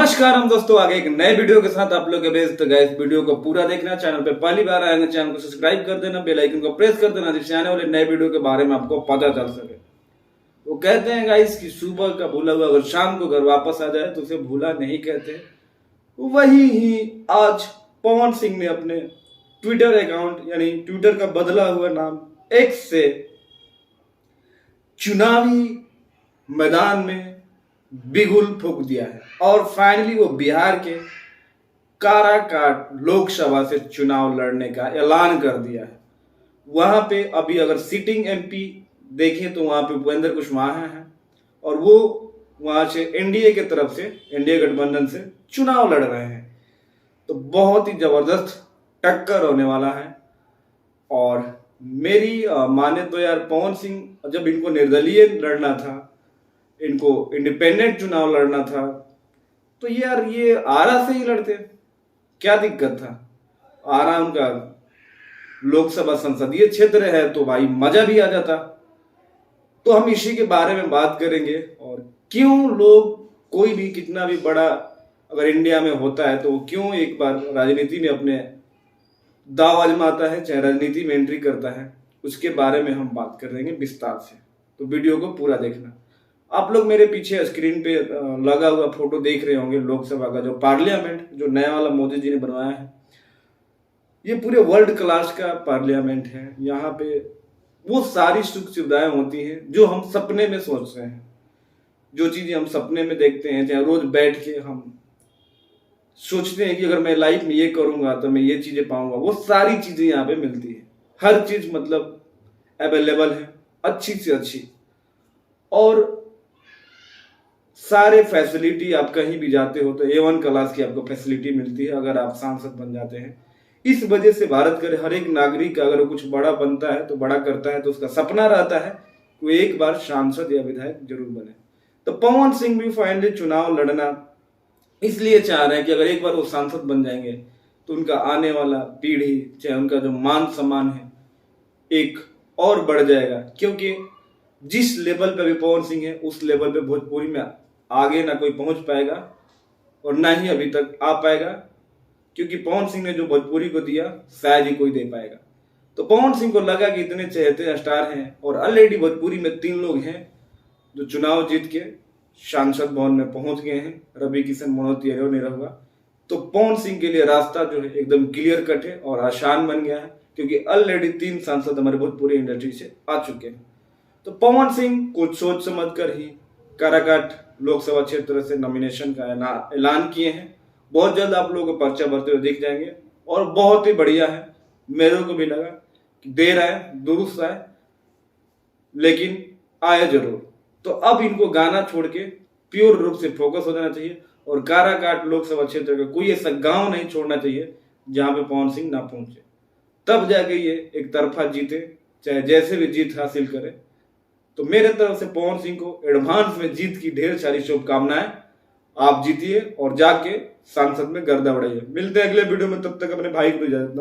नमस्कार हम दोस्तों, आगे एक नए वीडियो के साथ आप लोग के बेस्ट। तो गाइस, वीडियो को पूरा देखना, चैनल पे पहली बार आएंगे चैनल को सब्सक्राइब कर देना, बेल आइकन को प्रेस कर देना, जिससे आने वाले नए वीडियो के बारे में आपको पता चल सके। वो कहते हैं गाइस कि सुबह का भूला हुआ अगर शाम को घर वापस आ जाए तो उसे भूला नहीं कहते। वही ही आज पवन सिंह ने अपने ट्विटर अकाउंट यानी ट्विटर का बदला हुआ नाम एक्स से चुनावी मैदान में बिगुल फूंक दिया है और फाइनली वो बिहार के काराकाट लोकसभा से चुनाव लड़ने का ऐलान कर दिया है। वहां पे अभी अगर सिटिंग एमपी देखें तो वहां पे उपेंद्र कुशवाहा हैं और वो वहां से एनडीए की तरफ से, एनडीए गठबंधन से चुनाव लड़ रहे हैं। तो बहुत ही जबरदस्त टक्कर होने वाला है। और मेरी माने तो यार, पवन सिंह जब इनको निर्दलीय लड़ना था, इनको इंडिपेंडेंट चुनाव लड़ना था, तो यार ये आरा से ही लड़ते, क्या दिक्कत था। आरा उनका लोकसभा संसदीय क्षेत्र है तो भाई मजा भी आ जाता। तो हम इसी के बारे में बात करेंगे और क्यों लोग, कोई भी कितना भी बड़ा अगर इंडिया में होता है तो वो क्यों एक बार राजनीति में अपने दाव आजमाता है, चाहे राजनीति में एंट्री करता है, उसके बारे में हम बात करेंगे विस्तार से। तो वीडियो को पूरा देखना। आप लोग मेरे पीछे स्क्रीन पे लगा हुआ फोटो देख रहे होंगे लोकसभा का, जो पार्लियामेंट जो नया वाला मोदी जी ने बनवाया है। ये पूरे वर्ल्ड क्लास का पार्लियामेंट है। यहाँ पे वो सारी सुख सुविधाएं होती हैं जो हम सपने में सोच रहे हैं, जो चीजें हम सपने में देखते हैं, चाहे रोज बैठ के हम सोचते हैं कि अगर मैं लाइफ में ये करूंगा तो मैं ये चीजें पाऊंगा, वो सारी चीजें यहाँ पे मिलती है। हर चीज मतलब अवेलेबल है, अच्छी से अच्छी, और सारे फैसिलिटी आप कहीं भी जाते हो तो A1 क्लास की आपको फैसिलिटी मिलती है अगर आप सांसद बन जाते हैं। इस वजह से भारत के हर एक नागरिक अगर कुछ बड़ा बनता है तो बड़ा करता है तो उसका सपना रहता है कि वो एक बार सांसद या विधायक जरूर बने। तो पवन सिंह भी फाइनली चुनाव लड़ना इसलिए चाह रहे हैं कि अगर एक बार वो सांसद बन जाएंगे तो उनका आने वाला पीढ़ी, चाहे उनका जो मान सम्मान है, एक और बढ़ जाएगा। क्योंकि जिस लेवल पे अभी पवन सिंह है उस लेवल पे भोजपुरी में आगे ना कोई पहुंच पाएगा और ना ही अभी तक आ पाएगा, क्योंकि पवन सिंह ने जो भोजपुरी को दिया शायद ही कोई दे पाएगा। तो पवन सिंह को लगा कि इतने चहेते स्टार हैं और ऑलरेडी भोजपुरी में 3 लोग हैं जो चुनाव जीत के सांसद भवन में पहुंच गए हैं, रवि किशन, मनोज निरहुआ। तो पवन सिंह के लिए रास्ता जो है एकदम क्लियर कट है और आसान बन गया है, क्योंकि ऑलरेडी 3 सांसद हमारे भोजपुरी इंडस्ट्री से आ चुके हैं। तो पवन सिंह कुछ सोच समझ कर ही काराकाट लोकसभा क्षेत्र से नॉमिनेशन का ऐलान किए हैं। बहुत जल्द आप लोगों को पर्चा भरते हुए दिख जाएंगे और बहुत ही बढ़िया है। मेरे को भी लगा कि देर आए दुरुस्त आए, लेकिन आए जरूर। तो अब इनको गाना छोड़ के प्योर रूप से फोकस हो जाना चाहिए और काराकाट लोकसभा क्षेत्र का कोई ऐसा गांव नहीं छोड़ना चाहिए जहां पे पवन सिंह ना पहुंचे। तब जाके ये एक तरफा जीते, चाहे जैसे भी जीत हासिल करे। तो मेरे तरफ से पवन सिंह को एडवांस में जीत की ढेर सारी शुभकामनाएं। आप जीतिए और जाके सांसद में गर्दा बढ़ाइए। मिलते हैं अगले वीडियो में, तब तक अपने भाई को इजाजत दो।